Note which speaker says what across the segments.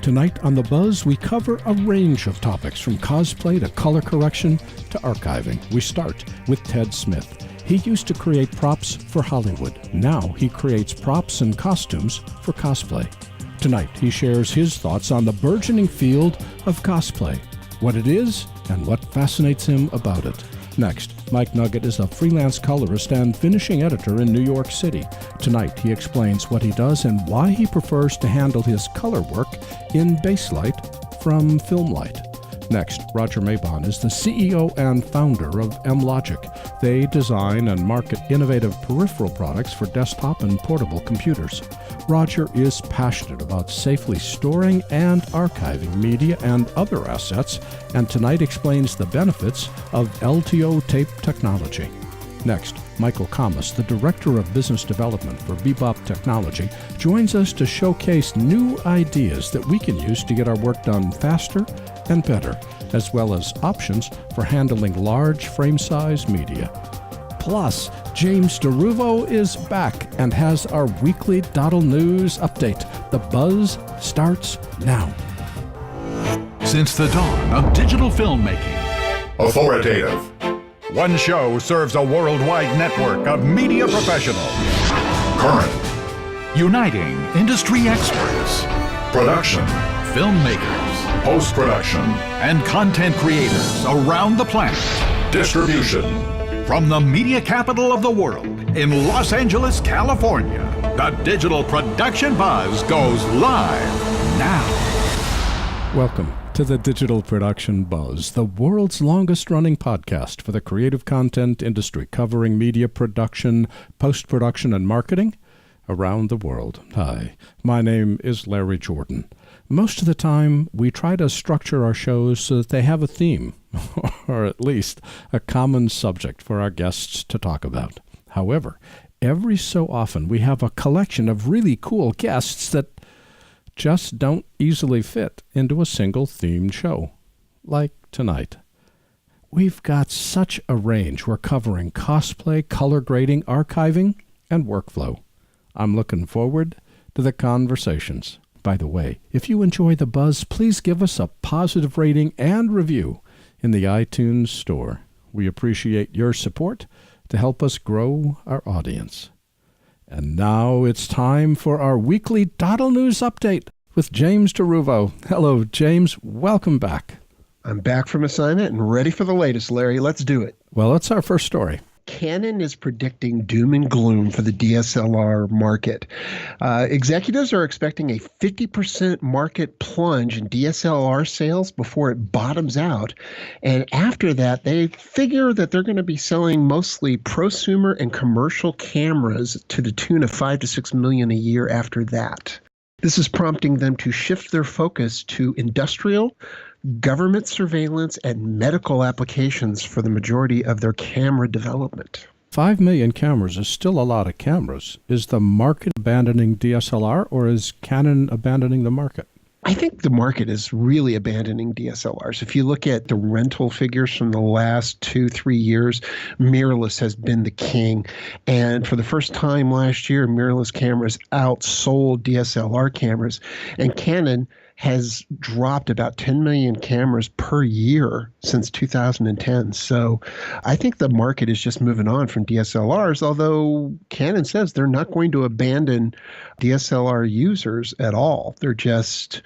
Speaker 1: Tonight on The Buzz, we cover a range of topics from cosplay to color correction to archiving. We start with Ted Smith. He used to create props for Hollywood. Now he creates props and costumes for cosplay. Tonight, he shares his thoughts on the burgeoning field of cosplay, what it is, and what fascinates him about it. Next, Mike Nuget is a freelance colorist and finishing editor in New York City. Tonight, he explains what he does and why he prefers to handle his color work in baselight from FilmLight. Next, Roger Mabon is the CEO and founder of mLogic. They design and market innovative peripheral products for desktop and portable computers. Roger is passionate about safely storing and archiving media and other assets, and tonight explains the benefits of LTO tape technology. Next, Michael Kammes, the Director of Business Development for Bebop Technology, joins us to showcase new ideas that we can use to get our work done faster and better, as well as options for handling large frame size media. Plus, James DeRuvo is back and has our weekly doddleNEWS update. The Buzz starts now.
Speaker 2: Since the dawn of digital filmmaking,
Speaker 3: authoritative,
Speaker 2: one show serves a worldwide network of media professionals,
Speaker 3: current,
Speaker 2: uniting industry experts,
Speaker 3: production,
Speaker 2: filmmakers,
Speaker 3: post-production,
Speaker 2: and content creators around the planet.
Speaker 3: Distribution.
Speaker 2: From the media capital of the world in Los Angeles, California, the Digital Production Buzz goes live now.
Speaker 1: Welcome to the Digital Production Buzz, the world's longest-running podcast for the creative content industry, covering media production, post-production, and marketing around the world. Hi, my name is Larry Jordan. Most of the time, we try to structure our shows so that they have a theme, or at least a common subject for our guests to talk about. However, every so often, we have a collection of really cool guests that just don't easily fit into a single themed show, like tonight. We've got such a range. We're covering cosplay, color grading, archiving, and workflow. I'm looking forward to the conversations. By the way, if you enjoy The Buzz, please give us a positive rating and review in the iTunes store. We appreciate your support to help us grow our audience. And now it's time for our weekly doddleNEWS update with James DeRuvo. Hello, James. Welcome back.
Speaker 4: I'm back from assignment and ready for the latest, Larry. Let's do it.
Speaker 1: Well, that's our first story.
Speaker 4: Canon is predicting doom and gloom for the DSLR market. Executives are expecting a 50% market plunge in DSLR sales before it bottoms out. And after that, they figure that they're going to be selling mostly prosumer and commercial cameras to the tune of 5 to 6 million a year after that. This is prompting them to shift their focus to industrial, government surveillance, and medical applications for the majority of their camera development.
Speaker 1: 5 million cameras is still a lot of cameras. Is the market abandoning DSLR, or is Canon abandoning the market?
Speaker 4: I think the market is really abandoning DSLRs. If you look at the rental figures from the last 2-3 years, mirrorless has been the king. And for the first time last year, mirrorless cameras outsold DSLR cameras. And Canon has dropped about 10 million cameras per year since 2010. So I think the market is just moving on from DSLRs, although Canon says they're not going to abandon DSLR users at all. They're just,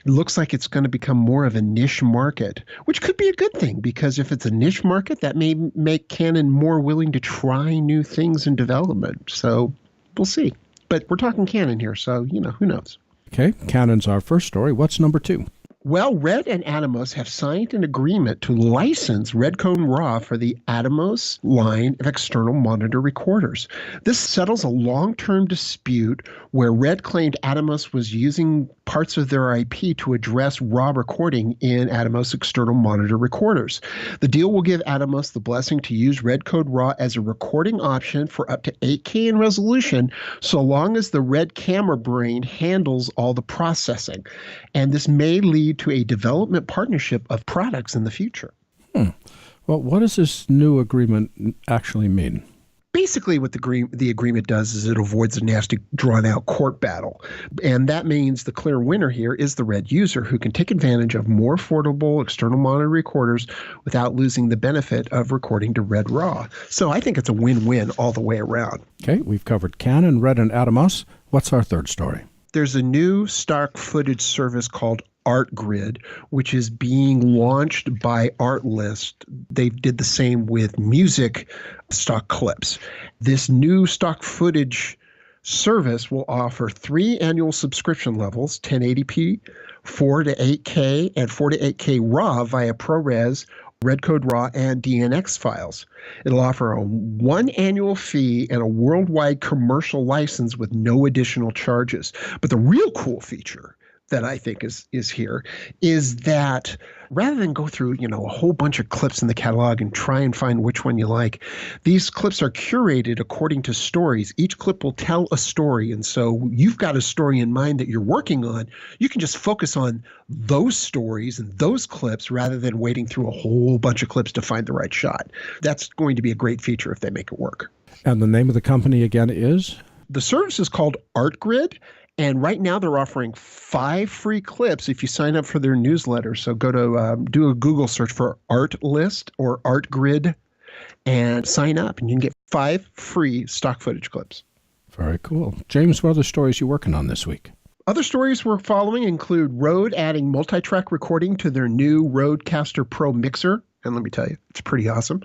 Speaker 4: it looks like it's going to become more of a niche market, which could be a good thing, because if it's a niche market, that may make Canon more willing to try new things in development. So we'll see. But we're talking Canon here, so, who knows?
Speaker 1: Okay, Canon's our first story. What's number 2?
Speaker 4: Well, Red and Atomos have signed an agreement to license Redcone RAW for the Atomos line of external monitor recorders. This settles a long-term dispute where Red claimed Atomos was using parts of their IP to address RAW recording in Atomos external monitor recorders. The deal will give Atomos the blessing to use Redcode RAW as a recording option for up to 8K in resolution, so long as the Red camera brain handles all the processing. And this may lead to a development partnership of products in the future.
Speaker 1: Well, what does this new agreement actually mean?
Speaker 4: Basically, what the agreement does is it avoids a nasty, drawn-out court battle. And that means the clear winner here is the red user, who can take advantage of more affordable external monitor recorders without losing the benefit of recording to red RAW. So I think it's a win-win all the way around.
Speaker 1: Okay, we've covered Canon, Red, and Atomos. What's our third story?
Speaker 4: There's a new stock footage service called ArtGrid, which is being launched by Artlist. They did the same with music stock clips. This new stock footage service will offer 3 annual subscription levels, 1080p, 4 to 8K, and 4 to 8K RAW via ProRes, Redcode RAW, and DNX files. It'll offer a 1 annual fee and a worldwide commercial license with no additional charges. But the real cool feature that I think is here is that rather than go through, a whole bunch of clips in the catalog and try and find which one you like, these clips are curated according to stories. Each clip will tell a story. And so you've got a story in mind that you're working on. You can just focus on those stories and those clips rather than waiting through a whole bunch of clips to find the right shot. That's going to be a great feature if they make it work.
Speaker 1: And the name of the company again is?
Speaker 4: The service is called ArtGrid. And right now they're offering 5 free clips if you sign up for their newsletter. So go to do a Google search for Artlist or ArtGrid and sign up, and you can get 5 free stock footage clips.
Speaker 1: Very cool. James, what other stories are you working on this week?
Speaker 4: Other stories we're following include Rode adding multi-track recording to their new Rodecaster Pro mixer. And let me tell you, it's pretty awesome.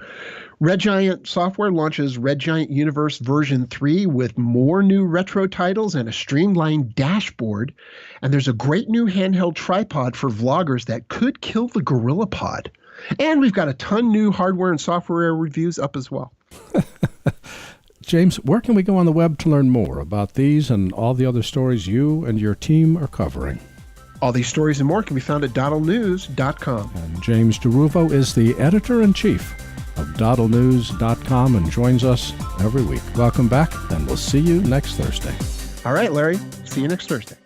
Speaker 4: Red Giant Software launches Red Giant Universe version 3 with more new retro titles and a streamlined dashboard. And there's a great new handheld tripod for vloggers that could kill the GorillaPod. And we've got a ton new hardware and software reviews up as well.
Speaker 1: James, where can we go on the web to learn more about these and all the other stories you and your team are covering?
Speaker 4: All these stories and more can be found at doddleNEWS.com.
Speaker 1: And James DeRuvo is the editor-in-chief of doddleNEWS.com and joins us every week. Welcome back, and we'll see you next Thursday.
Speaker 4: All right, Larry. See you next Thursday.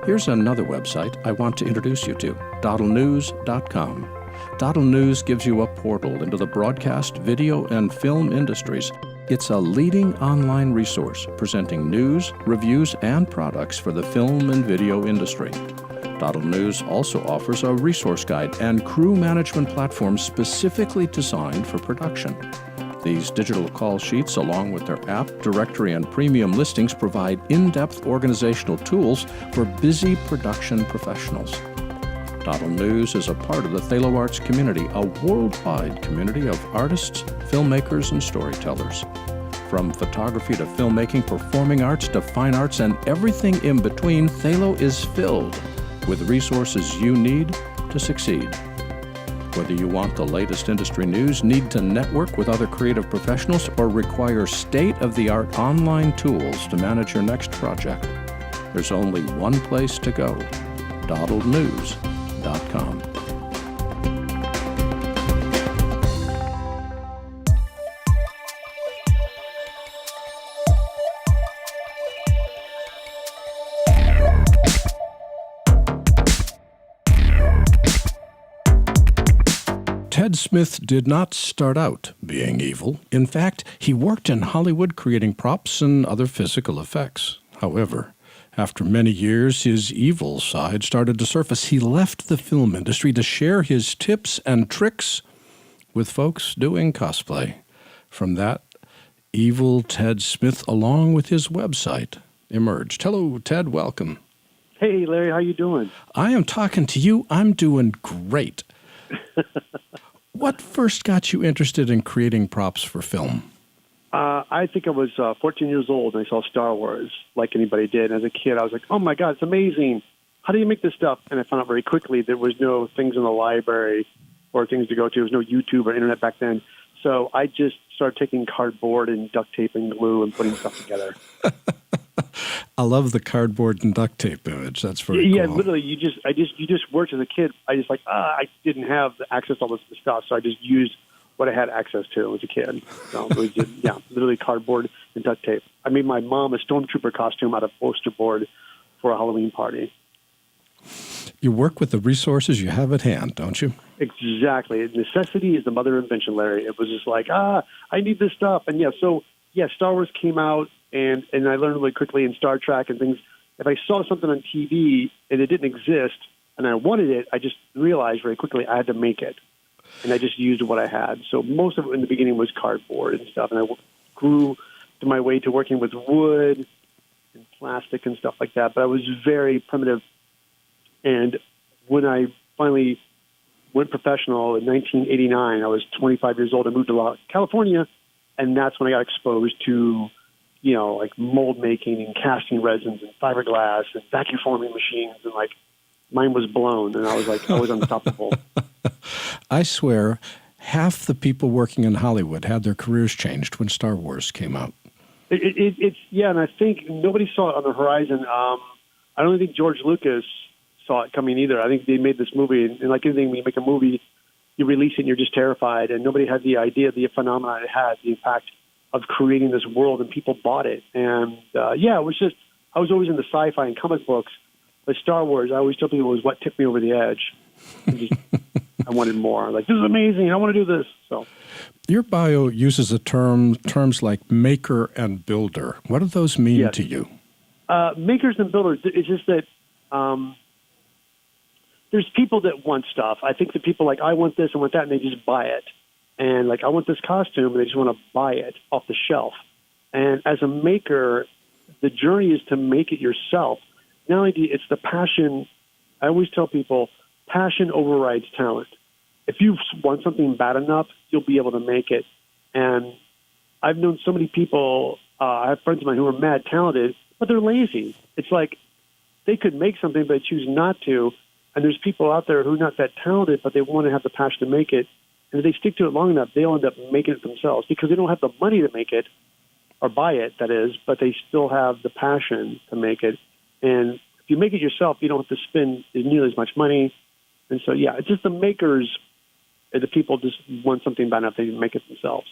Speaker 1: Here's another website I want to introduce you to, doddleNEWS.com. DoddleNEWS gives you a portal into the broadcast, video, and film industries. It's a leading online resource presenting news, reviews, and products for the film and video industry. DoddleNEWS also offers a resource guide and crew management platform specifically designed for production. These digital call sheets, along with their app, directory, and premium listings, provide in-depth organizational tools for busy production professionals. DoddleNEWS is a part of the Thalo Arts community, a worldwide community of artists, filmmakers, and storytellers. From photography to filmmaking, performing arts to fine arts, and everything in between, Thalo is filled with resources you need to succeed. Whether you want the latest industry news, need to network with other creative professionals, or require state-of-the-art online tools to manage your next project, there's only one place to go, doddleNEWS.com. Ted Smith did not start out being evil. In fact, he worked in Hollywood creating props and other physical effects. However, after many years, his evil side started to surface. He left the film industry to share his tips and tricks with folks doing cosplay. From that, evil Ted Smith, along with his website, emerged. Hello, Ted. Welcome.
Speaker 5: Hey, Larry. How you doing?
Speaker 1: I am talking to you. I'm doing great. What first got you interested in creating props for film?
Speaker 5: I think I was 14 years old and I saw Star Wars like anybody did. As a kid, I was like, oh, my God, it's amazing. How do you make this stuff? And I found out very quickly there was no things in the library or things to go to. There was no YouTube or internet back then. So I just started taking cardboard and duct tape and glue and putting stuff together.
Speaker 1: I love the cardboard and duct tape image. That's very cool.
Speaker 5: Yeah, literally, you just worked as a kid. I didn't have the access to all this stuff, so I just used what I had access to as a kid. So it was just, literally cardboard and duct tape. I made my mom a stormtrooper costume out of poster board for a Halloween party.
Speaker 1: You work with the resources you have at hand, don't you?
Speaker 5: Exactly. Necessity is the mother of invention, Larry. It was just like, I need this stuff. And Star Wars came out, and I learned really quickly in Star Trek and things. If I saw something on TV and it didn't exist and I wanted it, I just realized very quickly I had to make it. And I just used what I had. So most of it in the beginning was cardboard and stuff. And I grew to my way to working with wood and plastic and stuff like that. But I was very primitive. And when I finally went professional in 1989, I was 25 years old. I moved to California, and that's when I got exposed to, like mold making and casting resins and fiberglass and vacuum forming machines. And like, mine was blown, and I was like, I was unstoppable.
Speaker 1: I swear, half the people working in Hollywood had their careers changed when Star Wars came out.
Speaker 5: And I think nobody saw it on the horizon. I don't think George Lucas saw it coming either. I think they made this movie, and like anything, when you make a movie, you release it and you're just terrified, and nobody had the idea, the phenomenon it had, the impact of creating this world, and people bought it. And it was just, I was always into sci-fi and comic books, but Star Wars, I always tell people, was what tipped me over the edge. I wanted more. Like, this is amazing. I want to do this. So,
Speaker 1: your bio uses terms like maker and builder. What do those mean to you?
Speaker 5: Makers and builders. It's just that there's people that want stuff. I think that people like, I want this, I want that, and they just buy it. And like, I want this costume, and they just want to buy it off the shelf. And as a maker, the journey is to make it yourself. Not only it's the passion. I always tell people, passion overrides talent. If you want something bad enough, you'll be able to make it. And I've known so many people, I have friends of mine who are mad talented, but they're lazy. It's like they could make something, but they choose not to. And there's people out there who are not that talented, but they want to have the passion to make it. And if they stick to it long enough, they'll end up making it themselves because they don't have the money to make it or buy it, that is, but they still have the passion to make it. And if you make it yourself, you don't have to spend nearly as much money. And so, it's just the makers, the people just want something bad enough, they make it themselves.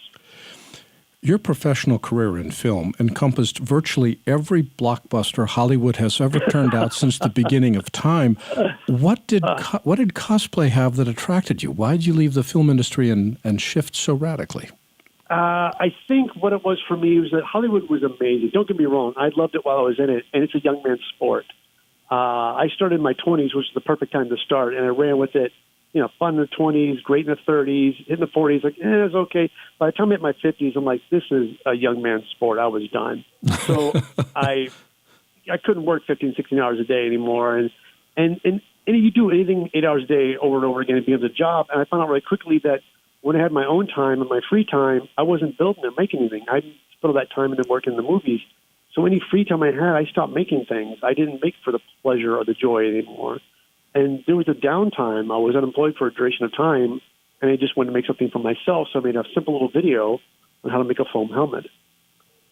Speaker 1: Your professional career in film encompassed virtually every blockbuster Hollywood has ever turned out since the beginning of time. What did cosplay have that attracted you? Why did you leave the film industry and shift so radically?
Speaker 5: I think what it was for me was that Hollywood was amazing. Don't get me wrong. I loved it while I was in it, and it's a young man's sport. I started in my 20s, which is the perfect time to start, and I ran with it, fun in the 20s, great in the 30s, in the 40s, like, it's okay. By the time I hit my 50s, I'm like, this is a young man's sport. I was done. So I couldn't work 15, 16 hours a day anymore. And you do anything 8 hours a day over and over again, it becomes a job. And I found out really quickly that when I had my own time and my free time, I wasn't building or making anything. I spent all that time into working in the movies. So any free time I had, I stopped making things. I didn't make for the pleasure or the joy anymore. And there was a downtime. I was unemployed for a duration of time, and I just wanted to make something for myself. So I made a simple little video on how to make a foam helmet.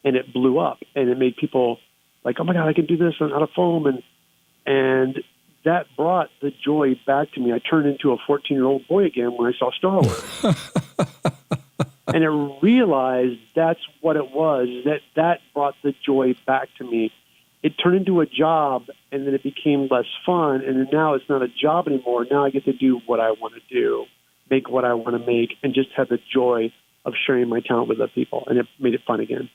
Speaker 5: And it blew up, and it made people like, oh, my God, I can do this out of foam. And that brought the joy back to me. I turned into a 14-year-old boy again when I saw Star Wars. And I realized that's what it was, that brought the joy back to me. It turned into a job, and then it became less fun, and then now it's not a job anymore. Now I get to do what I want to do, make what I want to make, and just have the joy of sharing my talent with other people, and it made it fun again.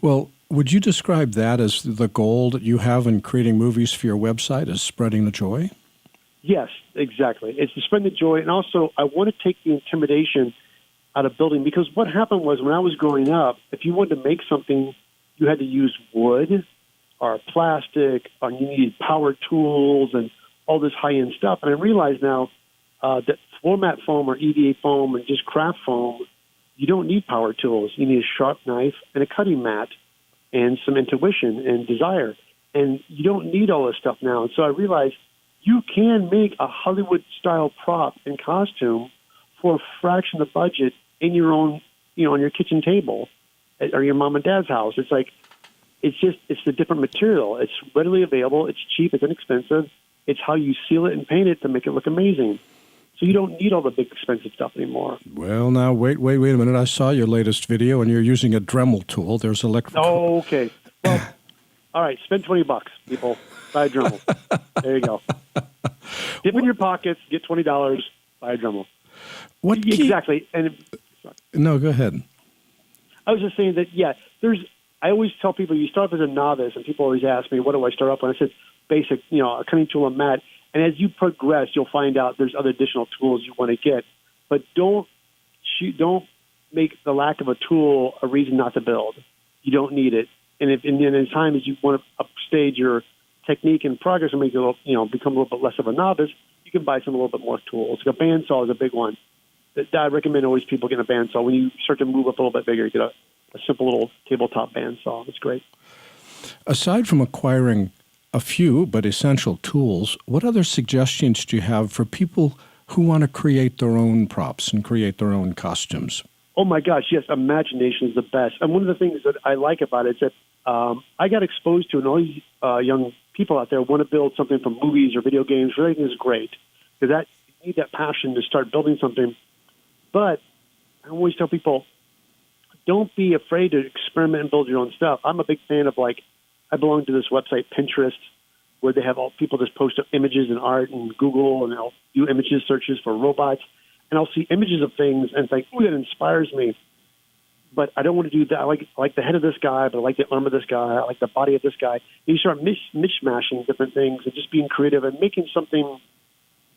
Speaker 1: Well, would you describe that as the goal that you have in creating movies for your website, is spreading the joy?
Speaker 5: Yes, exactly. It's to spread the joy, and also I want to take the intimidation out of building, because what happened was when I was growing up, if you wanted to make something, you had to use wood or plastic, or you needed power tools and all this high-end stuff. And I realize now that floor mat foam or EVA foam and just craft foam, you don't need power tools. You need a sharp knife and a cutting mat and some intuition and desire. And you don't need all this stuff now. And so I realized you can make a Hollywood-style prop and costume for a fraction of the budget in your own, on your kitchen table or your mom and dad's house. It's like, it's a different material. It's readily available. It's cheap. It's inexpensive. It's how you seal it and paint it to make it look amazing. So you don't need all the big expensive stuff anymore.
Speaker 1: Well, now, wait a minute. I saw your latest video, and you're using a Dremel tool. There's electric...
Speaker 5: Oh, okay. Well, all right, spend $20, people. Buy a Dremel. There you go. Dip in your pockets, get $20, buy a Dremel. Exactly. And
Speaker 1: No, go ahead.
Speaker 5: I was just saying that, I always tell people you start off as a novice, and people always ask me, what do I start off with? I said, basic, a cutting tool and mat. And as you progress, you'll find out there's other additional tools you want to get. But don't make the lack of a tool a reason not to build. You don't need it. And in time as you want to upstage your technique and progress and make it become a little bit less of a novice, you can buy some a little bit more tools. Like a bandsaw is a big one. I recommend always people getting a bandsaw. When you start to move up a little bit bigger, you get a simple little tabletop bandsaw. It's great.
Speaker 1: Aside from acquiring a few but essential tools, what other suggestions do you have for people who want to create their own props and create their own costumes?
Speaker 5: Oh, my gosh, yes, imagination is the best. And one of the things that I like about it is that I got exposed to, and all these young people out there want to build something from movies or video games. Everything is great, because you need that passion to start building something. But I always tell people, don't be afraid to experiment and build your own stuff. I'm a big fan of, I belong to this website, Pinterest, where they have all people just post up images and art, and Google, and I'll do images searches for robots, and I'll see images of things and think, oh, that inspires me. But I don't want to do that. I like the head of this guy, but I like the arm of this guy. I like the body of this guy. And you start mishmashing different things and just being creative and making something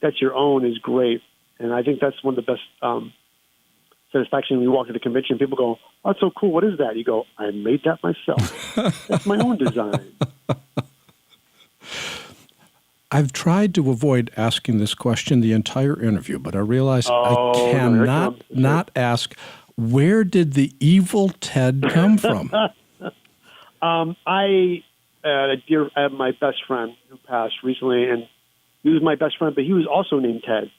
Speaker 5: that's your own is great. And I think that's one of the best satisfaction when you walk to the convention. People go, oh, that's so cool. What is that? You go, I made that myself. That's my own design.
Speaker 1: I've tried to avoid asking this question the entire interview, but I realize I cannot not ask, where did the evil Ted come from?
Speaker 5: I have my best friend who passed recently, and he was my best friend, but he was also named Ted.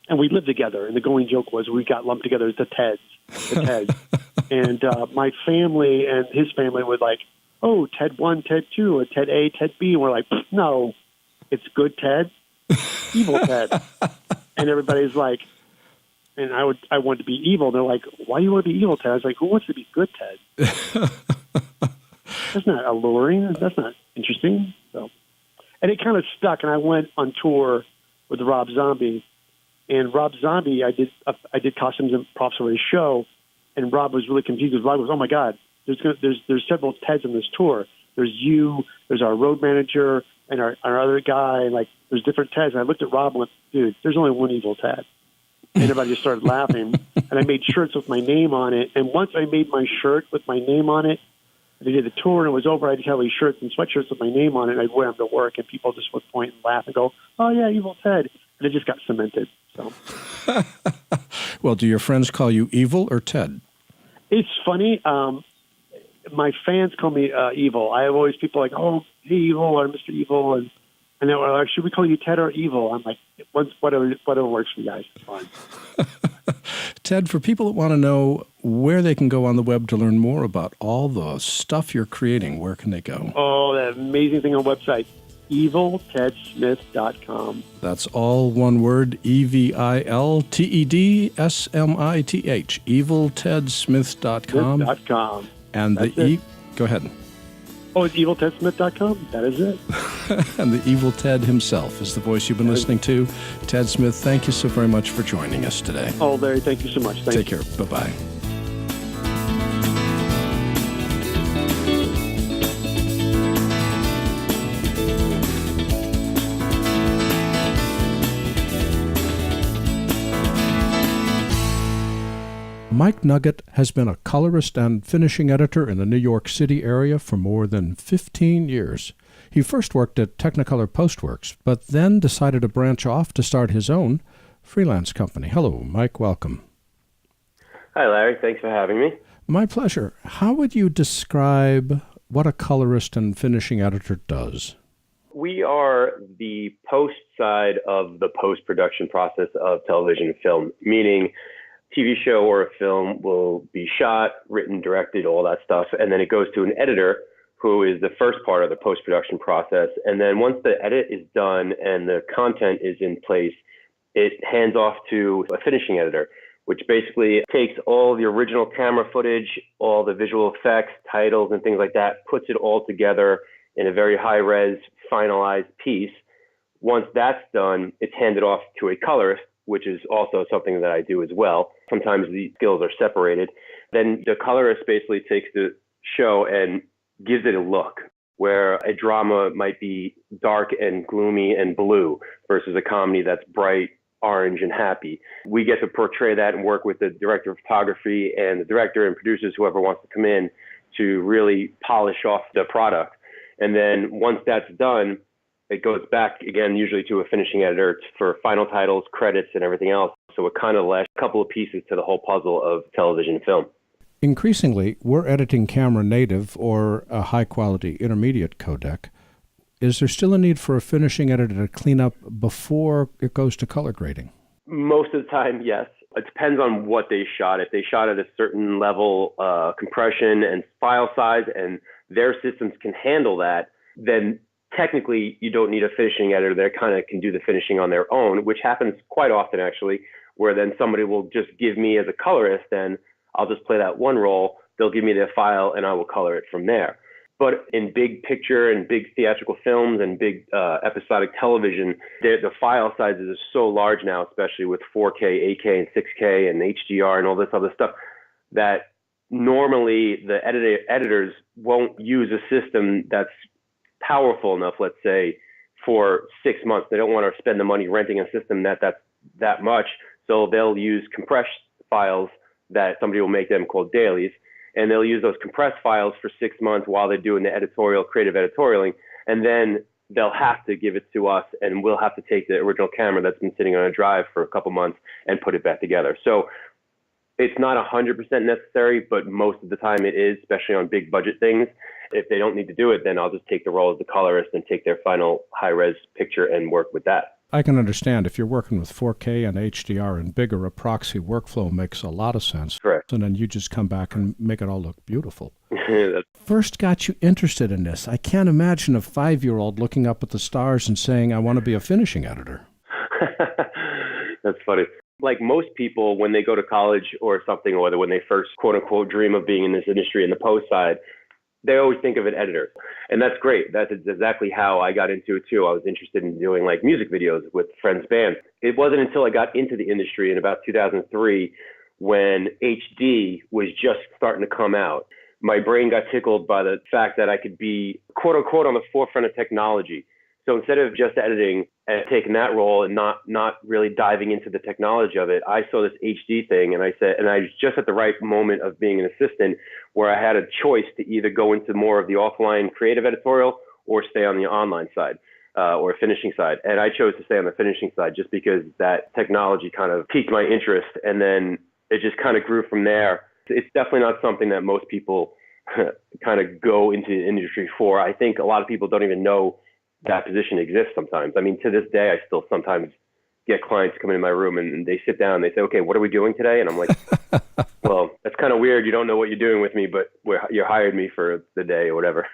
Speaker 5: And we lived together, and the going joke was we got lumped together as the Teds. And my family and his family would oh, Ted 1, Ted 2, or Ted A, Ted B. And we're like, no, it's good Ted, evil Ted. And everybody's like, and I wanted to be evil. They're like, why do you want to be evil, Ted? I was like, who wants to be good Ted? That's not alluring. That's not interesting. So, and it kind of stuck, and I went on tour with Rob Zombie. And Rob Zombie, I did costumes and props for his show, and Rob was really confused because Rob goes, "Oh my God, there's several Teds on this tour. There's you, there's our road manager, and our other guy, and there's different Teds." And I looked at Rob and went, "Dude, there's only one evil Ted." And everybody just started laughing. And I made shirts with my name on it. And once I made my shirt with my name on it, and I did the tour and it was over, I'd have these shirts and sweatshirts with my name on it, and I'd wear them to work, and people just would point and laugh and go, "Oh yeah, evil Ted." And it just got cemented. So,
Speaker 1: well, do your friends call you evil or Ted?
Speaker 5: It's funny. My fans call me evil. I have always people like, "Oh, hey, evil," or "Mr. Evil," and they were like, "Should we call you Ted or Evil?" I'm like, whatever works for you guys. It's fine.
Speaker 1: Ted, for people that want to know where they can go on the web to learn more about all the stuff you're creating, where can they go?
Speaker 5: Oh, that amazing thing on the website. EvilTedSmith.com.
Speaker 1: That's all one word, EvilTedSmith, EvilTedSmith.com. And go ahead.
Speaker 5: Oh, it's EvilTedSmith.com? That is it.
Speaker 1: And the Evil Ted himself is the voice you've been listening to. Ted Smith, thank you so very much for joining us today.
Speaker 5: Oh, Larry, thank you so much.
Speaker 1: Take care. Bye-bye. Mike Nuget has been a colorist and finishing editor in the New York City area for more than 15 years. He first worked at Technicolor Postworks, but then decided to branch off to start his own freelance company. Hello, Mike. Welcome.
Speaker 6: Hi, Larry. Thanks for having me.
Speaker 1: My pleasure. How would you describe what a colorist and finishing editor does?
Speaker 6: We are the post side of the post-production process of television and film, meaning TV show or a film will be shot, written, directed, all that stuff, and then it goes to an editor who is the first part of the post-production process. And then once the edit is done and the content is in place, it hands off to a finishing editor, which basically takes all the original camera footage, all the visual effects, titles, and things like that, puts it all together in a very high-res, finalized piece. Once that's done, it's handed off to a colorist, which is also something that I do as well. Sometimes the skills are separated. Then the colorist basically takes the show and gives it a look, where a drama might be dark and gloomy and blue versus a comedy that's bright, orange, and happy. We get to portray that and work with the director of photography and the director and producers, whoever wants to come in, to really polish off the product. And then once that's done, it goes back again, usually to a finishing editor for final titles, credits, and everything else. So it kind of left a couple of pieces to the whole puzzle of television and film.
Speaker 1: Increasingly, we're editing camera native or a high-quality intermediate codec. Is there still a need for a finishing editor to clean up before it goes to color grading?
Speaker 6: Most of the time, yes. It depends on what they shot. If they shot at a certain level, compression and file size, and their systems can handle that, then technically you don't need a finishing editor. They kind of can do the finishing on their own, which happens quite often actually, where then somebody will just give me as a colorist, and I'll just play that one roll. They'll give me their file and I will color it from there. But in big picture and big theatrical films and big episodic television, the file sizes are so large now, especially with 4K, 8K, and 6K and HDR and all this other stuff, that normally the editors won't use a system that's powerful enough, let's say, for 6 months. They don't want to spend the money renting a system that's that much. So they'll use compressed files that somebody will make them called dailies. And they'll use those compressed files for 6 months while they're doing the creative editorialing. And then they'll have to give it to us, and we'll have to take the original camera that's been sitting on a drive for a couple months and put it back together. So it's not 100% necessary, but most of the time it is, especially on big budget things. If they don't need to do it, then I'll just take the role as the colorist and take their final high-res picture and work with that.
Speaker 1: I can understand if you're working with 4K and HDR and bigger, a proxy workflow makes a lot of sense.
Speaker 6: Correct.
Speaker 1: And then you just come back and make it all look beautiful. First got you interested in this. I can't imagine a 5-year-old looking up at the stars and saying, I want to be a finishing editor.
Speaker 6: That's funny. Like most people, when they go to college or something, or when they first, quote unquote, dream of being in this industry in the post side, they always think of an editor. And that's great. That's exactly how I got into it too. I was interested in doing like music videos with friends' bands. It wasn't until I got into the industry in about 2003 when HD was just starting to come out. My brain got tickled by the fact that I could be, quote unquote, on the forefront of technology. So instead of just editing and taking that role and not really diving into the technology of it, I saw this HD thing, and I was just at the right moment of being an assistant where I had a choice to either go into more of the offline creative editorial or stay on the online side or finishing side. And I chose to stay on the finishing side just because that technology kind of piqued my interest, and then it just kind of grew from there. It's definitely not something that most people kind of go into the industry for. I think a lot of people don't even know that position exists sometimes. I mean, to this day, I still sometimes get clients come in my room and they sit down and they say, okay, what are we doing today? And I'm like, well, that's kind of weird. You don't know what you're doing with me, but you hired me for the day or whatever.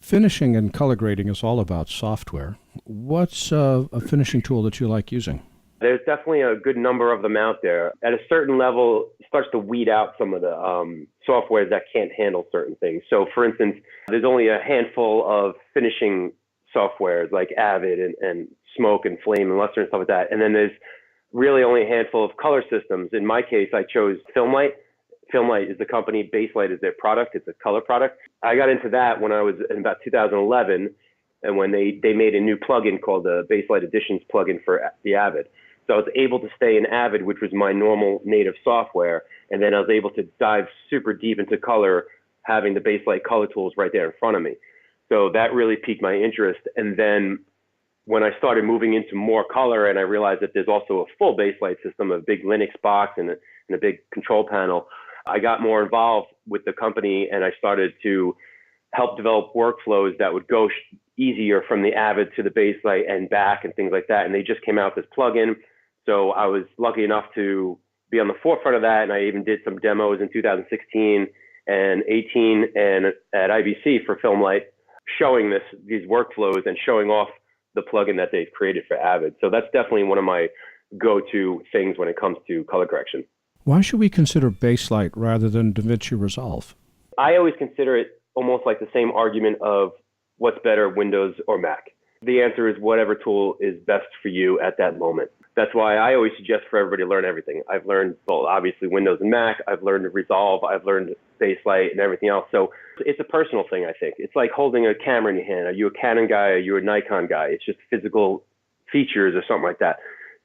Speaker 1: Finishing and color grading is all about software. What's a finishing tool that you like using?
Speaker 6: There's definitely a good number of them out there. At a certain level, it starts to weed out some of the softwares that can't handle certain things. So for instance, there's only a handful of finishing softwares like Avid and Smoke and Flame and Luster and stuff like that. And then there's really only a handful of color systems. In my case, I chose FilmLight. FilmLight is the company. Baselight is their product. It's a color product. I got into that when I was in about 2011, and when they made a new plugin called the Baselight Editions plugin for the Avid. So I was able to stay in Avid, which was my normal native software, and then I was able to dive super deep into color, having the Baselight color tools right there in front of me. So that really piqued my interest. And then when I started moving into more color and I realized that there's also a full Baselight system, a big Linux box and a big control panel, I got more involved with the company and I started to help develop workflows that would go easier from the Avid to the Baselight and back and things like that. And they just came out with this plugin. So I was lucky enough to be on the forefront of that. And I even did some demos in 2016 and 18 and at IBC for FilmLight, showing these workflows and showing off the plugin that they've created for Avid. So that's definitely one of my go-to things when it comes to color correction.
Speaker 1: Why should we consider FilmLight rather than DaVinci Resolve?
Speaker 6: I always consider it almost like the same argument of what's better, Windows or Mac. The answer is whatever tool is best for you at that moment. That's why I always suggest for everybody to learn everything. I've learned, well, obviously Windows and Mac. I've learned Resolve. I've learned FilmLight and everything else. So it's a personal thing, I think. It's like holding a camera in your hand. Are you a Canon guy? Are you a Nikon guy? It's just physical features or something like that.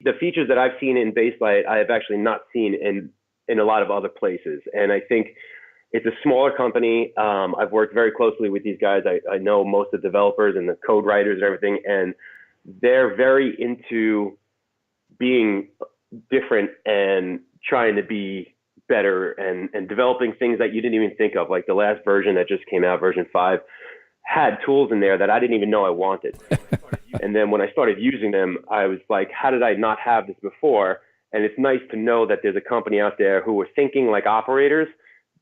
Speaker 6: The features that I've seen in FilmLight, I have actually not seen in a lot of other places. And I think it's a smaller company. I've worked very closely with these guys. I know most of the developers and the code writers and everything, and they're very into being different and trying to be better and developing things that you didn't even think of. Like the last version that just came out, version 5, had tools in there that I didn't even know I wanted. And then when I started using them, I was like, how did I not have this before? And it's nice to know that there's a company out there who are thinking like operators,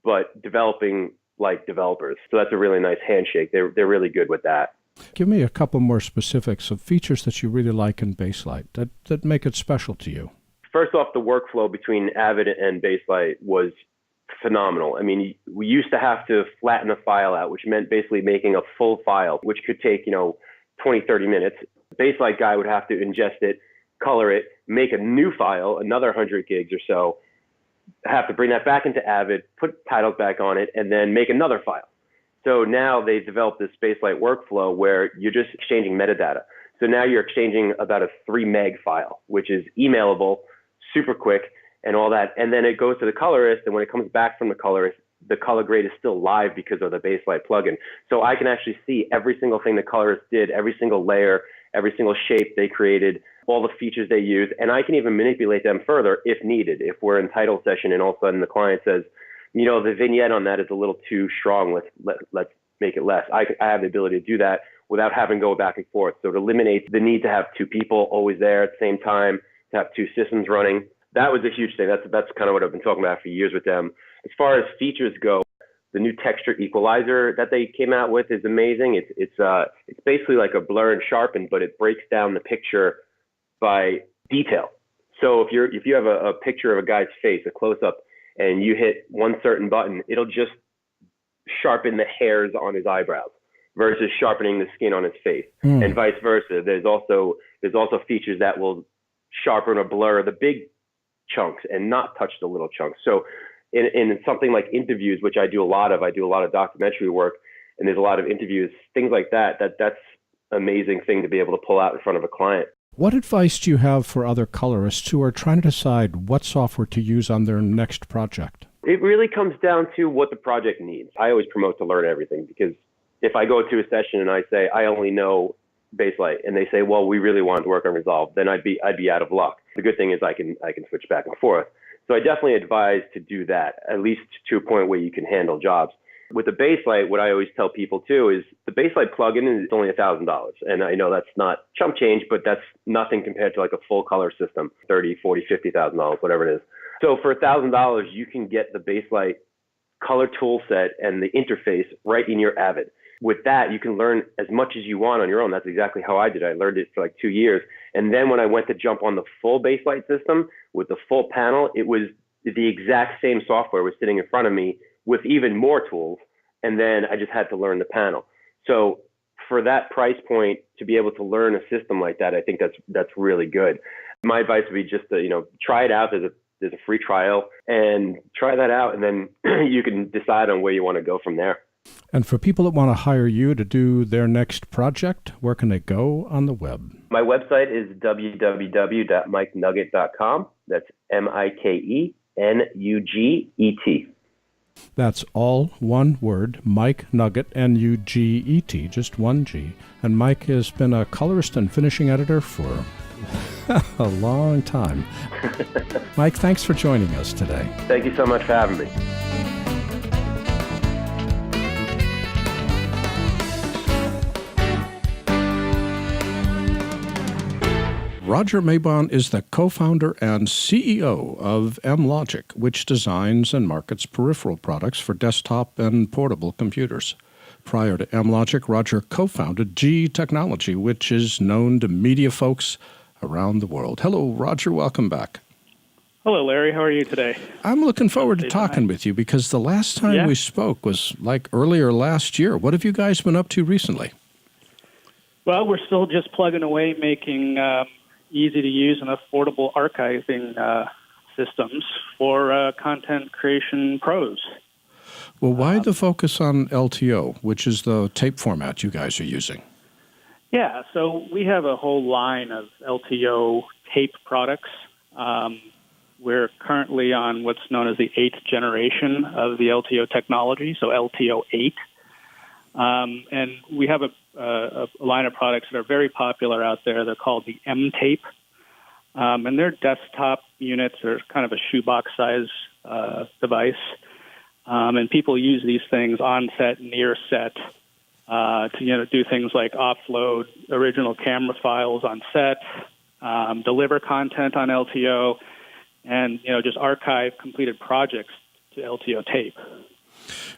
Speaker 6: but developing like developers. So that's a really nice handshake. They're really good with that.
Speaker 1: Give me a couple more specifics of features that you really like in FilmLight that make it special to you.
Speaker 6: First off, the workflow between Avid and FilmLight was phenomenal. I mean, we used to have to flatten a file out, which meant basically making a full file, which could take, 20, 30 minutes. The FilmLight guy would have to ingest it, color it, make a new file, another 100 gigs or so, have to bring that back into Avid, put titles back on it, and then make another file. So now they've developed this FilmLight workflow where you're just exchanging metadata. So now you're exchanging about a 3 meg file, which is emailable, super quick, and all that. And then it goes to the colorist, and when it comes back from the colorist, the color grade is still live because of the FilmLight plugin. So I can actually see every single thing the colorist did, every single layer, every single shape they created, all the features they use, and I can even manipulate them further if needed. If we're in title session and all of a sudden the client says, the vignette on that is a little too strong, let's make it less. I have the ability to do that without having to go back and forth. So it eliminates the need to have 2 people always there at the same time, to have 2 systems running. That was a huge thing. That's kind of what I've been talking about for years with them. As far as features go, the new texture equalizer that they came out with is amazing. It's basically like a blur and sharpen, but it breaks down the picture by detail. So if you have a picture of a guy's face, a close-up, and you hit one certain button, it'll just sharpen the hairs on his eyebrows versus sharpening the skin on his face, and vice versa. There's also features that will sharpen or blur the big chunks and not touch the little chunks. So in something like interviews, which I do a lot of documentary work, and there's a lot of interviews, things like that's an amazing thing to be able to pull out in front of a client.
Speaker 1: What advice do you have for other colorists who are trying to decide what software to use on their next project?
Speaker 6: It really comes down to what the project needs. I always promote to learn everything, because if I go to a session and I say, I only know FilmLight, and they say, well, we really want to work on Resolve, then I'd be out of luck. The good thing is I can switch back and forth. So I definitely advise to do that, at least to a point where you can handle jobs. With the FilmLight, what I always tell people too is the FilmLight plugin is only $1,000. And I know that's not chump change, but that's nothing compared to like a full color system, $30,000, $40,000, $50,000, whatever it is. So for $1,000, you can get the FilmLight color tool set and the interface right in your Avid. With that, you can learn as much as you want on your own. That's exactly how I did. I learned it for like 2 years. And then when I went to jump on the full FilmLight system with the full panel, it was the exact same software was sitting in front of me with even more tools. And then I just had to learn the panel. So for that price point, to be able to learn a system like that, I think that's really good. My advice would be just to, try it out. There's a free trial, and try that out. And then you can decide on where you want to go from there.
Speaker 1: And for people that want to hire you to do their next project, where can they go on the web?
Speaker 6: My website is www.mikenuget.com. That's MikeNuget.
Speaker 1: That's all one word, Mike Nuget, N-U-G-E-T, just one G. And Mike has been a colorist and finishing editor for a long time. Mike, thanks for joining us today.
Speaker 6: Thank you so much for having me.
Speaker 1: Roger Mabon is the co-founder and CEO of mLogic, which designs and markets peripheral products for desktop and portable computers. Prior to mLogic, Roger co-founded G Technology, which is known to media folks around the world. Hello, Roger. Welcome back.
Speaker 7: Hello, Larry. How are you today?
Speaker 1: I'm looking forward to talking with you because the last time we spoke was like earlier last year. What have you guys been up to recently?
Speaker 7: Well, we're still just plugging away, making easy-to-use and affordable archiving systems for content creation pros.
Speaker 1: Well, why the focus on LTO, which is the tape format you guys are using?
Speaker 7: Yeah, so we have a whole line of LTO tape products. We're currently on what's known as the 8th generation of the LTO technology, so LTO 8. And we have a line of products that are very popular out there. They're called the M-Tape. And they're desktop units. They're kind of a shoebox-size device. And people use these things on set, near set, to do things like offload original camera files on set, deliver content on LTO, and just archive completed projects to LTO tape.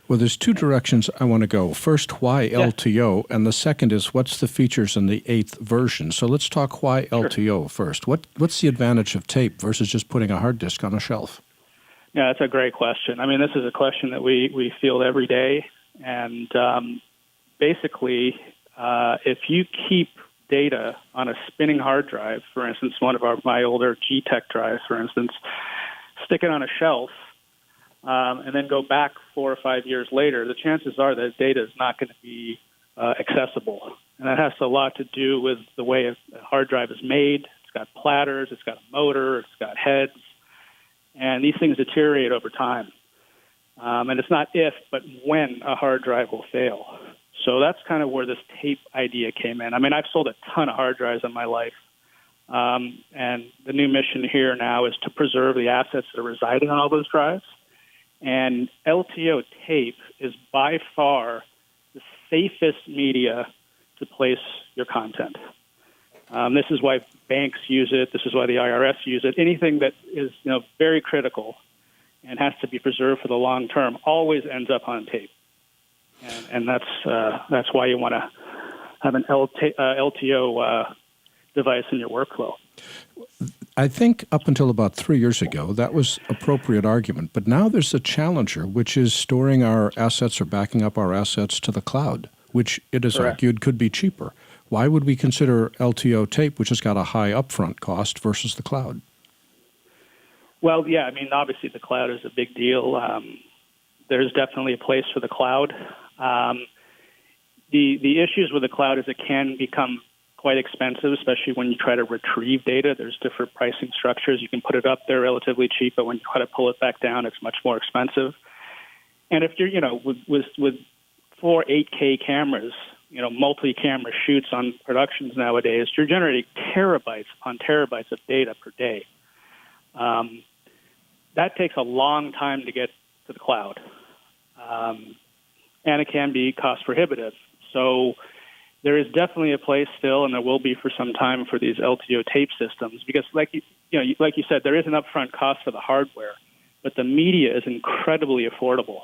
Speaker 1: Well, there's two directions I want to go. First, why LTO? And the second is, what's the features in the 8th version? So let's talk why LTO first. What's the advantage of tape versus just putting a hard disk on a shelf?
Speaker 7: Yeah, that's a great question. I mean, this is a question that we field every day. And basically, if you keep data on a spinning hard drive, for instance, one of my older G-Tech drives, for instance, stick it on a shelf, and then go back 4 or 5 years later, the chances are that data is not going to be accessible. And that has a lot to do with the way a hard drive is made. It's got platters, it's got a motor, it's got heads, and these things deteriorate over time. And it's not if, but when a hard drive will fail. So that's kind of where this tape idea came in. I mean, I've sold a ton of hard drives in my life. And the new mission here now is to preserve the assets that are residing on all those drives. And LTO tape is by far the safest media to place your content. This is why banks use it. This is why the IRS use it. Anything that is very critical and has to be preserved for the long term always ends up on tape. And that's why you want to have an LTO device in your workflow.
Speaker 1: I think up until about 3 years ago, that was appropriate argument. But now there's a challenger, which is storing our assets or backing up our assets to the cloud, which it is argued could be cheaper. Why would we consider LTO tape, which has got a high upfront cost, versus the cloud?
Speaker 7: Well, yeah, I mean, obviously the cloud is a big deal. There's definitely a place for the cloud. The issues with the cloud is it can become quite expensive, especially when you try to retrieve data. There's different pricing structures. You can put it up there relatively cheap, but when you try to pull it back down, it's much more expensive. And if you're, with 4 8K cameras, multi-camera shoots on productions nowadays, you're generating terabytes upon terabytes of data per day. That takes a long time to get to the cloud. And it can be cost prohibitive. So there is definitely a place still, and there will be for some time, for these LTO tape systems, because like you said, there is an upfront cost for the hardware, but the media is incredibly affordable.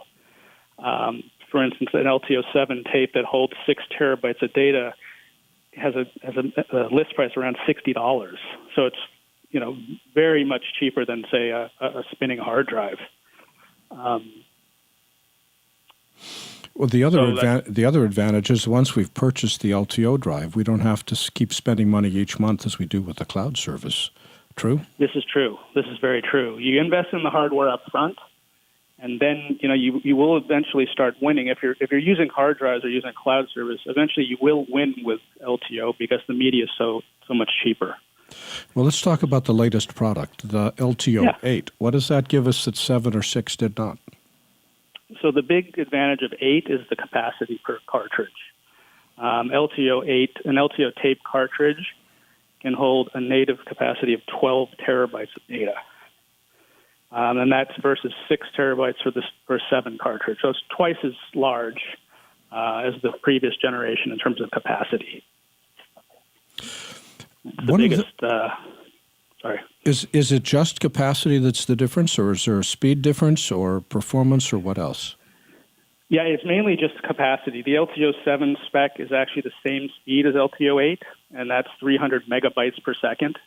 Speaker 7: For instance, an LTO 7 tape that holds 6 terabytes of data has a list price around $60. So it's very much cheaper than, say, a spinning hard drive.
Speaker 1: Well, the other advantage is once we've purchased the LTO drive, we don't have to keep spending money each month as we do with the cloud service. True?
Speaker 7: This is true. This is very true. You invest in the hardware up front, and then you will eventually start winning. If you're using hard drives or using a cloud service, eventually you will win with LTO because the media is so much cheaper.
Speaker 1: Well, let's talk about the latest product, the LTO 8. What does that give us that 7 or 6 did not?
Speaker 7: So the big advantage of 8 is the capacity per cartridge. LTO 8, an LTO tape cartridge can hold a native capacity of 12 terabytes of data. And that's versus 6 terabytes for 7 cartridge. So it's twice as large as the previous generation in terms of capacity. The biggest... Sorry.
Speaker 1: Is it just capacity that's the difference, or is there a speed difference or performance or what else?
Speaker 7: Yeah, it's mainly just capacity. The LTO7 spec is actually the same speed as LTO8, and that's 300 megabytes per second.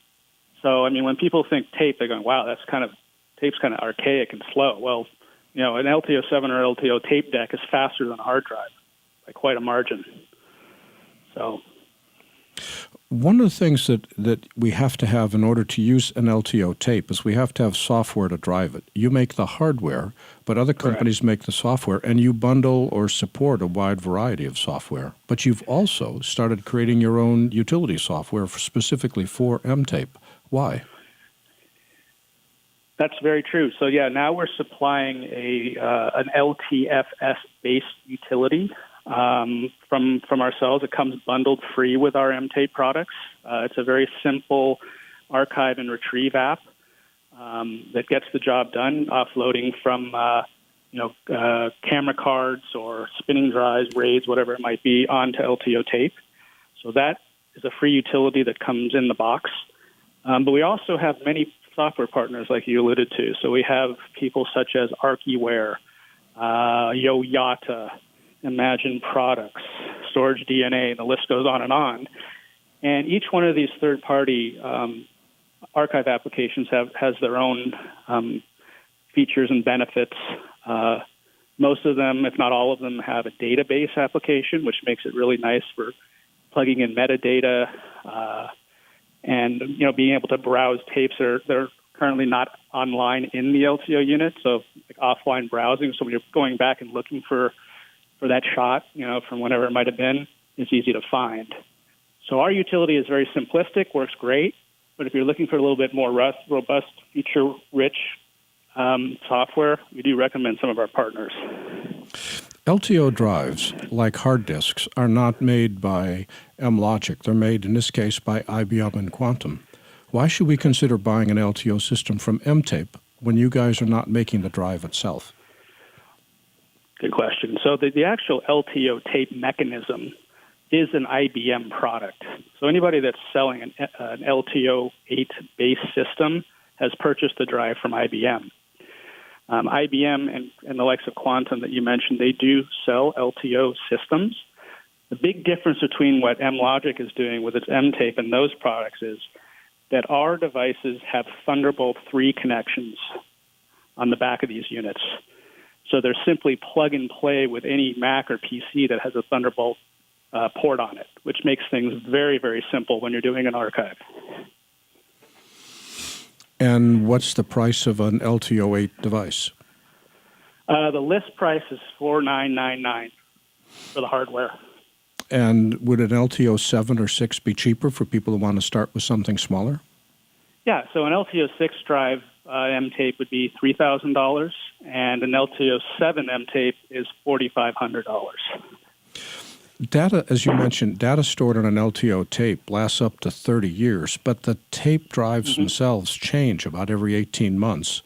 Speaker 7: So, I mean, when people think tape, they're going, wow, tape's kind of archaic and slow. Well, you know, an LTO7 or LTO tape deck is faster than a hard drive by quite a margin. So,
Speaker 1: one of the things that we have to have in order to use an LTO tape is we have to have software to drive it. You make the hardware, but other companies make the software, and you bundle or support a wide variety of software. But you've also started creating your own utility software specifically for M-tape. Why?
Speaker 7: That's very true. So, yeah, now we're supplying an LTFS-based utility from ourselves. It comes bundled free with our M-tape products. It's a very simple archive and retrieve app that gets the job done, offloading from camera cards or spinning drives, RAIDs, whatever it might be, onto LTO tape. So that is a free utility that comes in the box. But we also have many software partners, like you alluded to. So we have people such as ArchiWare, Yoyata, Imagine Products, Storage DNA, and the list goes on. And each one of these third-party archive applications has their own features and benefits. Most of them, if not all of them, have a database application, which makes it really nice for plugging in metadata and being able to browse tapes that are currently not online in the LTO unit, so like offline browsing. So when you're going back and looking for that shot, from whenever it might have been, it's easy to find. So our utility is very simplistic, works great, but if you're looking for a little bit more robust, feature-rich software, we do recommend some of our partners.
Speaker 1: LTO drives, like hard disks, are not made by mLogic. They're made, in this case, by IBM and Quantum. Why should we consider buying an LTO system from M-tape when you guys are not making the drive itself?
Speaker 7: Good question. So the actual LTO tape mechanism is an IBM product. So anybody that's selling an LTO8-based system has purchased the drive from IBM. IBM and the likes of Quantum that you mentioned, they do sell LTO systems. The big difference between what mLogic is doing with its M-tape and those products is that our devices have Thunderbolt 3 connections on the back of these units. So they're simply plug and play with any Mac or PC that has a Thunderbolt port on it, which makes things very, very simple when you're doing an archive.
Speaker 1: And what's the price of an LTO8 device?
Speaker 7: The list price is $4,999 for the hardware.
Speaker 1: And would an LTO7 or 6 be cheaper for people who want to start with something smaller?
Speaker 7: Yeah, so an LTO6 drive M-tape would be $3,000, and an LTO7 M-tape is $4,500.
Speaker 1: Data, as you mentioned, data stored on an LTO tape lasts up to 30 years, but the tape drives themselves change about every 18 months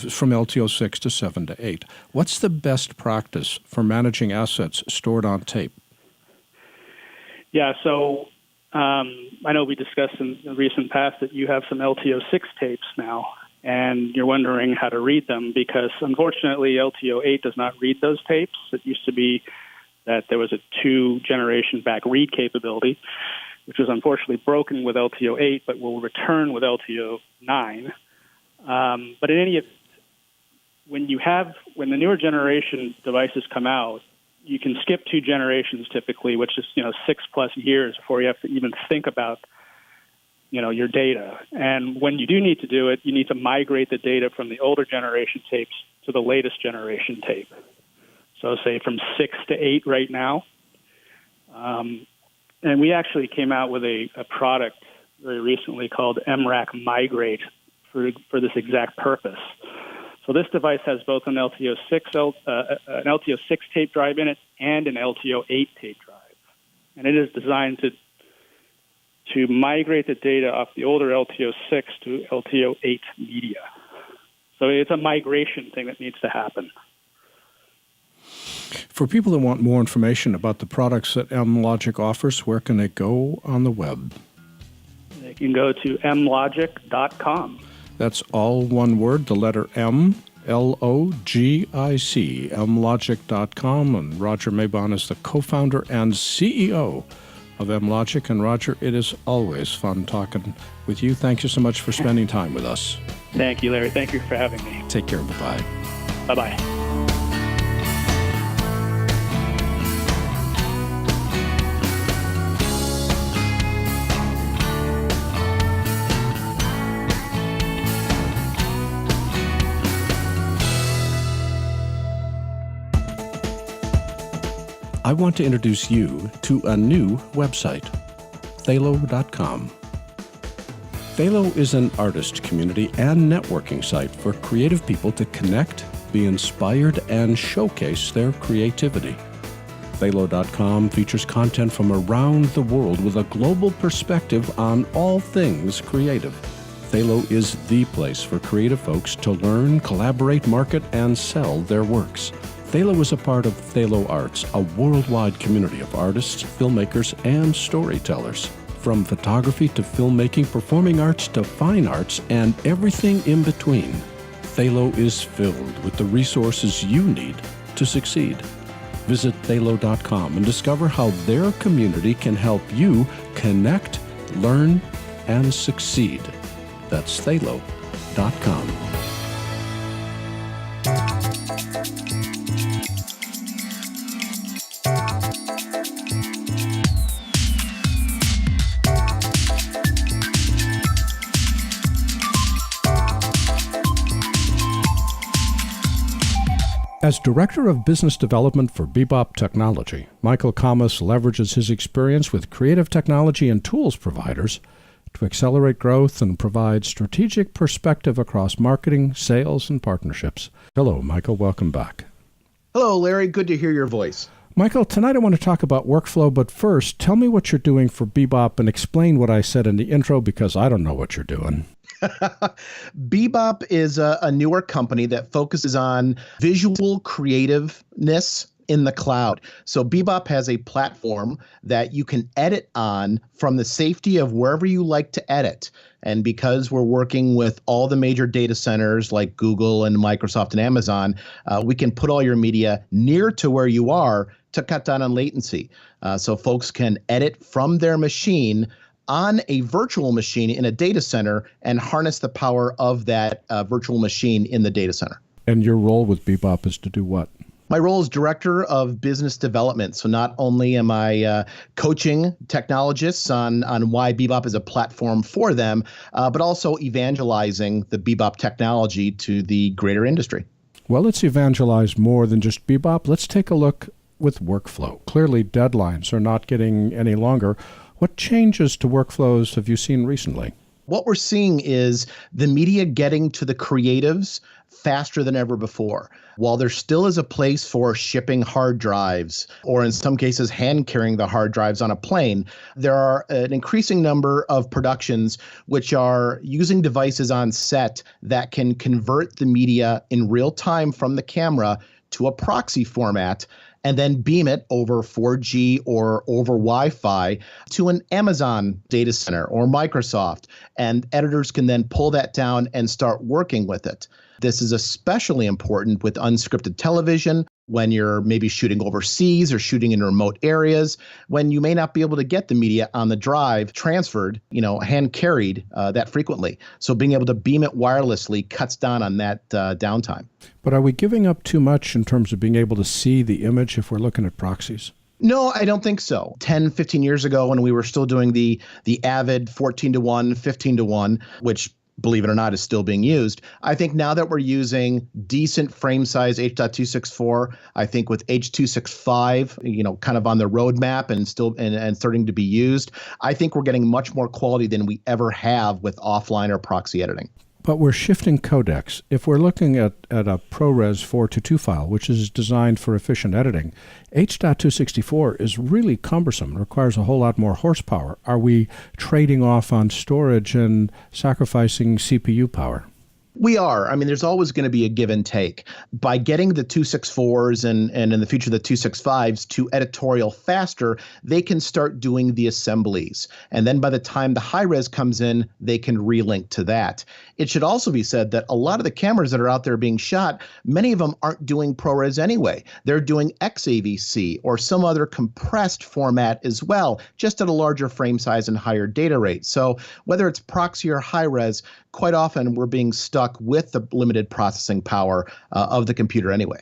Speaker 1: from LTO6 to 7 to 8. What's the best practice for managing assets stored on tape?
Speaker 7: Yeah, so I know we discussed in the recent past that you have some LTO6 tapes now, and you're wondering how to read them because, unfortunately, LTO8 does not read those tapes. It used to be that there was a 2-generation back read capability, which was unfortunately broken with LTO8, but will return with LTO9. But in any event, when the newer generation devices come out, you can skip 2 generations typically, which is 6+ years before you have to even think about your data. And when you do need to do it, you need to migrate the data from the older generation tapes to the latest generation tape. So say from 6 to 8 right now. And we actually came out with a product very recently called MRAC Migrate for this exact purpose. So this device has both an LTO6 tape drive in it and an LTO8 tape drive. And it is designed to migrate the data off the older LTO6 to LTO8 media. So it's a migration thing that needs to happen.
Speaker 1: For people that want more information about the products that mLogic offers, where can they go on the web?
Speaker 7: They can go to mlogic.com.
Speaker 1: That's all one word, the letter M, LOGIC, mLogic.com, and Roger Mabon is the co-founder and CEO of mLogic. And Roger, it is always fun talking with you. Thank you so much for spending time with us.
Speaker 7: Thank you, Larry. Thank you for having me.
Speaker 1: Take care. Bye-bye.
Speaker 7: Bye-bye.
Speaker 1: I want to introduce you to a new website, Thalo.com. Thalo is an artist community and networking site for creative people to connect, be inspired, and showcase their creativity. Thalo.com features content from around the world with a global perspective on all things creative. Thalo is the place for creative folks to learn, collaborate, market, and sell their works. Thalo is a part of Thalo Arts, a worldwide community of artists, filmmakers, and storytellers. From photography to filmmaking, performing arts to fine arts, and everything in between, Thalo is filled with the resources you need to succeed. Visit Thalo.com and discover how their community can help you connect, learn, and succeed. That's Thalo.com. As Director of Business Development for Bebop Technology, Michael Kammes leverages his experience with creative technology and tools providers to accelerate growth and provide strategic perspective across marketing, sales, and partnerships. Hello, Michael. Welcome back.
Speaker 8: Hello, Larry. Good to hear your voice.
Speaker 1: Michael, tonight I want to talk about workflow, but first, tell me what you're doing for Bebop and explain what I said in the intro because I don't know what you're doing.
Speaker 8: Bebop is a newer company that focuses on visual creativeness in the cloud. So Bebop has a platform that you can edit on from the safety of wherever you like to edit. And because we're working with all the major data centers like Google and Microsoft and Amazon, we can put all your media near to where you are to cut down on latency. So folks can edit from their machine on a virtual machine in a data center and harness the power of that virtual machine in the data center.
Speaker 1: And your role with Bebop is to do what?
Speaker 8: My role is Director of Business Development. So not only am I coaching technologists on why Bebop is a platform for them, but also evangelizing the Bebop technology to the greater industry.
Speaker 1: Well, let's evangelize more than just Bebop. Let's take a look with workflow. Clearly, deadlines are not getting any longer. What changes to workflows have you seen recently?
Speaker 8: What we're seeing is the media getting to the creatives faster than ever before. While there still is a place for shipping hard drives, or in some cases hand carrying the hard drives on a plane, there are an increasing number of productions which are using devices on set that can convert the media in real time from the camera to a proxy format and then beam it over 4G or over Wi-Fi to an Amazon data center or Microsoft. And editors can then pull that down and start working with it. This is especially important with unscripted television, when you're maybe shooting overseas or shooting in remote areas, when you may not be able to get the media on the drive transferred, hand carried that frequently. So being able to beam it wirelessly cuts down on that downtime.
Speaker 1: But are we giving up too much in terms of being able to see the image if we're looking at proxies?
Speaker 8: No, I don't think so. 10, 15 years ago when we were still doing the Avid 14:1, 15:1, which believe it or not, is still being used. I think now that we're using decent frame size H.264, I think with H.265, kind of on the roadmap and still and starting to be used, I think we're getting much more quality than we ever have with offline or proxy editing.
Speaker 1: But we're shifting codecs. If we're looking at a ProRes 422 file, which is designed for efficient editing, H.264 is really cumbersome. It requires a whole lot more horsepower. Are we trading off on storage and sacrificing CPU power?
Speaker 8: We are. I mean, there's always going to be a give and take. By getting the 264s and in the future the 265s to editorial faster, they can start doing the assemblies. And then by the time the high res comes in, they can relink to that. It should also be said that a lot of the cameras that are out there being shot, many of them aren't doing ProRes anyway. They're doing XAVC or some other compressed format as well, just at a larger frame size and higher data rate. So whether it's proxy or high res, quite often we're being stuck with the limited processing power of the computer anyway.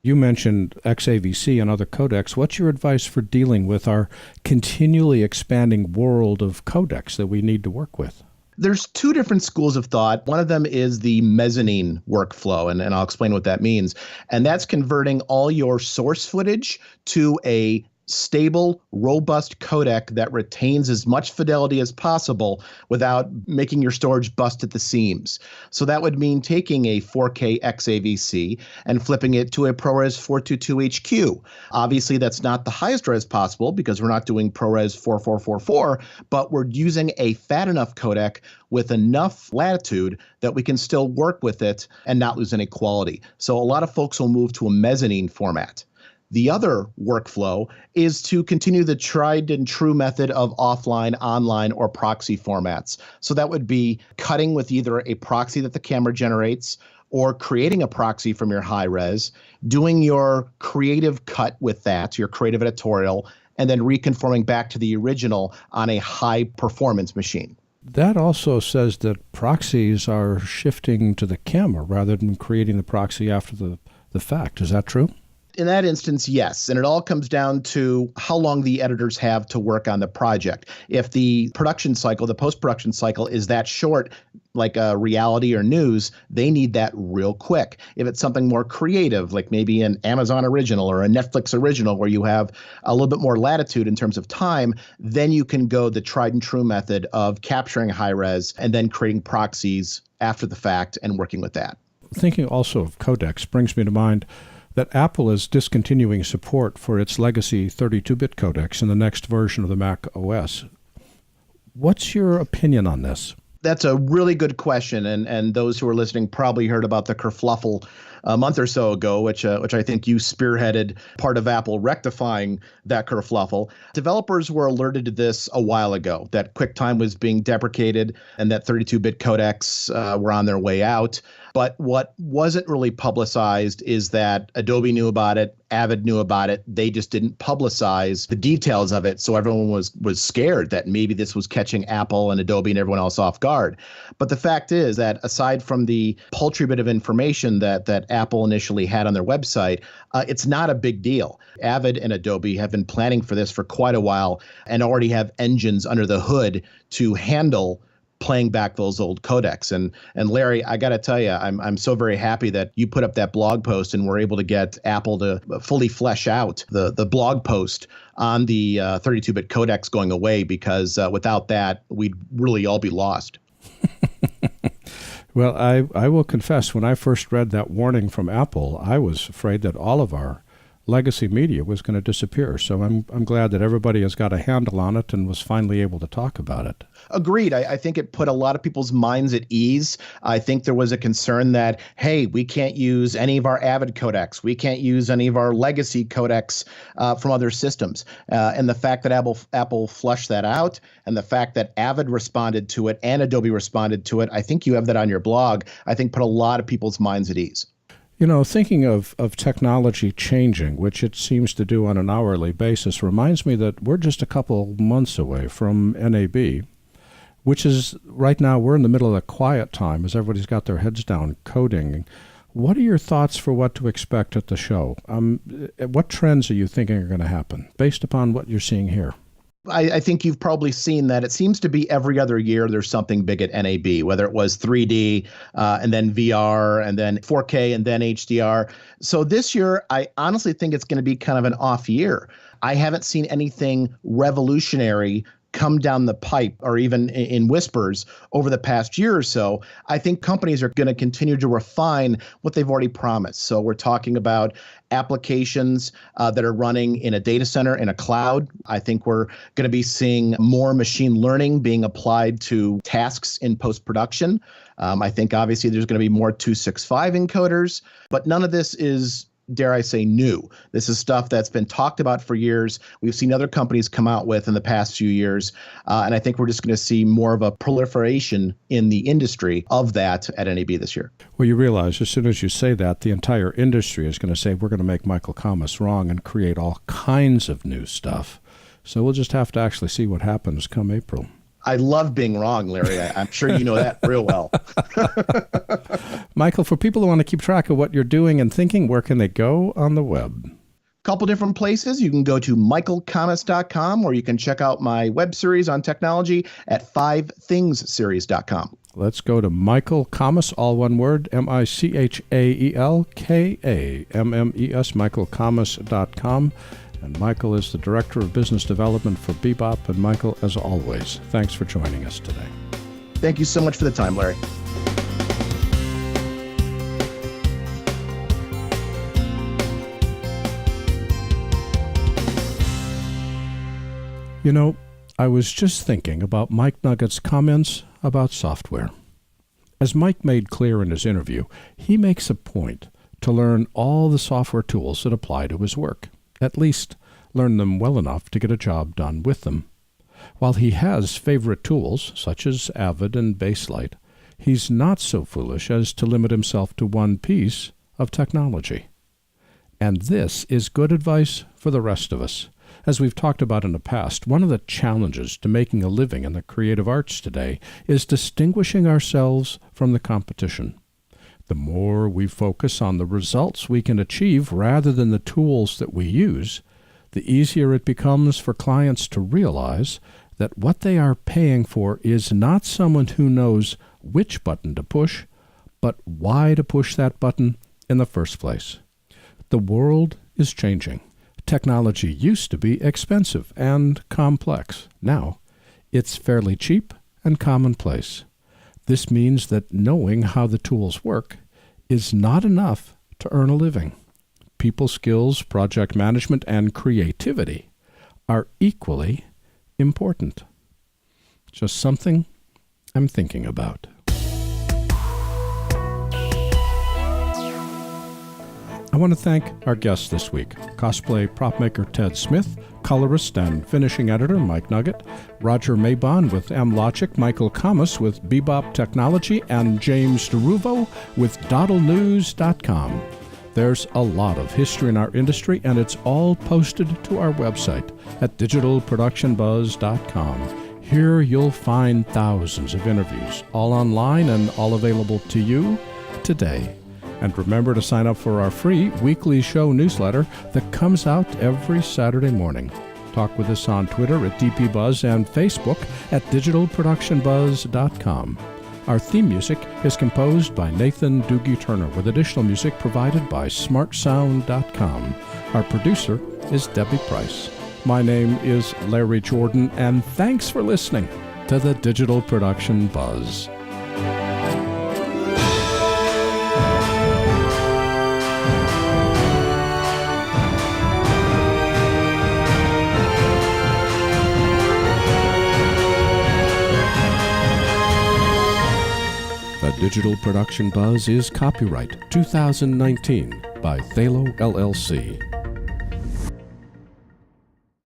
Speaker 1: You mentioned XAVC and other codecs. What's your advice for dealing with our continually expanding world of codecs that we need to work with?
Speaker 8: There's two different schools of thought. One of them is the mezzanine workflow, and I'll explain what that means. And that's converting all your source footage to a stable, robust codec that retains as much fidelity as possible without making your storage bust at the seams. So that would mean taking a 4K XAVC and flipping it to a ProRes 422HQ. Obviously, that's not the highest res possible because we're not doing ProRes 4444, but we're using a fat enough codec with enough latitude that we can still work with it and not lose any quality. So a lot of folks will move to a mezzanine format. The other workflow is to continue the tried and true method of offline, online, or proxy formats. So that would be cutting with either a proxy that the camera generates or creating a proxy from your high res, doing your creative cut with that, your creative editorial, and then reconforming back to the original on a high performance machine.
Speaker 1: That also says that proxies are shifting to the camera rather than creating the proxy after the fact. Is that true?
Speaker 8: In that instance, yes. And it all comes down to how long the editors have to work on the project. If the production cycle, the post-production cycle is that short, like a reality or news, they need that real quick. If it's something more creative, like maybe an Amazon original or a Netflix original where you have a little bit more latitude in terms of time, then you can go the tried and true method of capturing high res and then creating proxies after the fact and working with that.
Speaker 1: Thinking also of codecs brings me to mind that Apple is discontinuing support for its legacy 32-bit codecs in the next version of the Mac OS. What's your opinion on this?
Speaker 8: That's a really good question, and those who are listening probably heard about the kerfluffle a month or so ago, which I think you spearheaded part of Apple rectifying that kerfluffle. Developers were alerted to this a while ago, that QuickTime was being deprecated and that 32-bit codecs were on their way out. But what wasn't really publicized is that Adobe knew about it, Avid knew about it. They just didn't publicize the details of it. So everyone was scared that maybe this was catching Apple and Adobe and everyone else off guard. But the fact is that aside from the paltry bit of information that Apple initially had on their website, it's not a big deal. Avid and Adobe have been planning for this for quite a while and already have engines under the hood to handle playing back those old codecs. And Larry, I got to tell you, I'm so very happy that you put up that blog post and were able to get Apple to fully flesh out the blog post on the 32-bit codecs going away, because without that, we'd really all be lost.
Speaker 1: Well, I will confess, when I first read that warning from Apple, I was afraid that all of our legacy media was going to disappear. So I'm glad that everybody has got a handle on it and was finally able to talk about it.
Speaker 8: Agreed. I think it put a lot of people's minds at ease. I think there was a concern that, hey, we can't use any of our Avid codecs. We can't use any of our legacy codecs from other systems. And the fact that Apple flushed that out, and the fact that Avid responded to it and Adobe responded to it, I think you have that on your blog, I think put a lot of people's minds at ease.
Speaker 1: You know, thinking of technology changing, which it seems to do on an hourly basis, reminds me that we're just a couple months away from NAB, which is right now we're in the middle of a quiet time as everybody's got their heads down coding. What are your thoughts for what to expect at the show? What trends are you thinking are going to happen based upon what you're seeing here?
Speaker 8: I think you've probably seen that it seems to be every other year there's something big at NAB, whether it was 3D and then VR and then 4K and then HDR. So this year, I honestly think it's going to be kind of an off year. I haven't seen anything revolutionary come down the pipe or even in whispers over the past year or so, I think companies are going to continue to refine what they've already promised. So we're talking about applications that are running in a data center, in a cloud. I think we're going to be seeing more machine learning being applied to tasks in post-production. I think obviously there's going to be more 265 encoders, but none of this is, dare I say, new. This is stuff that's been talked about for years. We've seen other companies come out with in the past few years. And I think we're just going to see more of a proliferation in the industry of that at NAB this year.
Speaker 1: Well, you realize as soon as you say that, the entire industry is going to say, we're going to make Michael Kammes wrong and create all kinds of new stuff. So we'll just have to actually see what happens come April.
Speaker 8: I love being wrong, Larry. I'm sure you know that real well.
Speaker 1: Michael, for people who want to keep track of what you're doing and thinking, where can they go on the web?
Speaker 8: Couple different places. You can go to michaelkammes.com, or you can check out my web series on technology at 5thingsseries.com.
Speaker 1: Let's go to Michael Kammes, all one word, MichaelKammes, michaelkammes.com. And Michael is the Director of Business Development for Bebop. And Michael, as always, thanks for joining us today.
Speaker 8: Thank you so much for the time, Larry.
Speaker 1: You know, I was just thinking about Mike Nuget's comments about software. As Mike made clear in his interview, he makes a point to learn all the software tools that apply to his work. At least learn them well enough to get a job done with them. While he has favorite tools, such as Avid and FilmLight, he's not so foolish as to limit himself to one piece of technology. And this is good advice for the rest of us. As we've talked about in the past, one of the challenges to making a living in the creative arts today is distinguishing ourselves from the competition. The more we focus on the results we can achieve rather than the tools that we use, the easier it becomes for clients to realize that what they are paying for is not someone who knows which button to push, but why to push that button in the first place. The world is changing. Technology used to be expensive and complex. Now, it's fairly cheap and commonplace. This means that knowing how the tools work is not enough to earn a living. People skills, project management, and creativity are equally important. Just something I'm thinking about. I want to thank our guests this week, cosplay prop maker Ted Smith, colorist and finishing editor Mike Nuget, Roger Mabon with mLogic, Michael Kammes with Bebop Technology, and James DeRuvo with doddleNEWS.com. There's a lot of history in our industry, and it's all posted to our website at digitalproductionbuzz.com. Here you'll find thousands of interviews, all online and all available to you today. And remember to sign up for our free weekly show newsletter that comes out every Saturday morning. Talk with us on Twitter at DPBuzz and Facebook at digitalproductionbuzz.com. Our theme music is composed by Nathan Doogie Turner with additional music provided by smartsound.com. Our producer is Debbie Price. My name is Larry Jordan, and thanks for listening to the Digital Production Buzz. The Digital Production Buzz is copyright 2019 by Thalo LLC.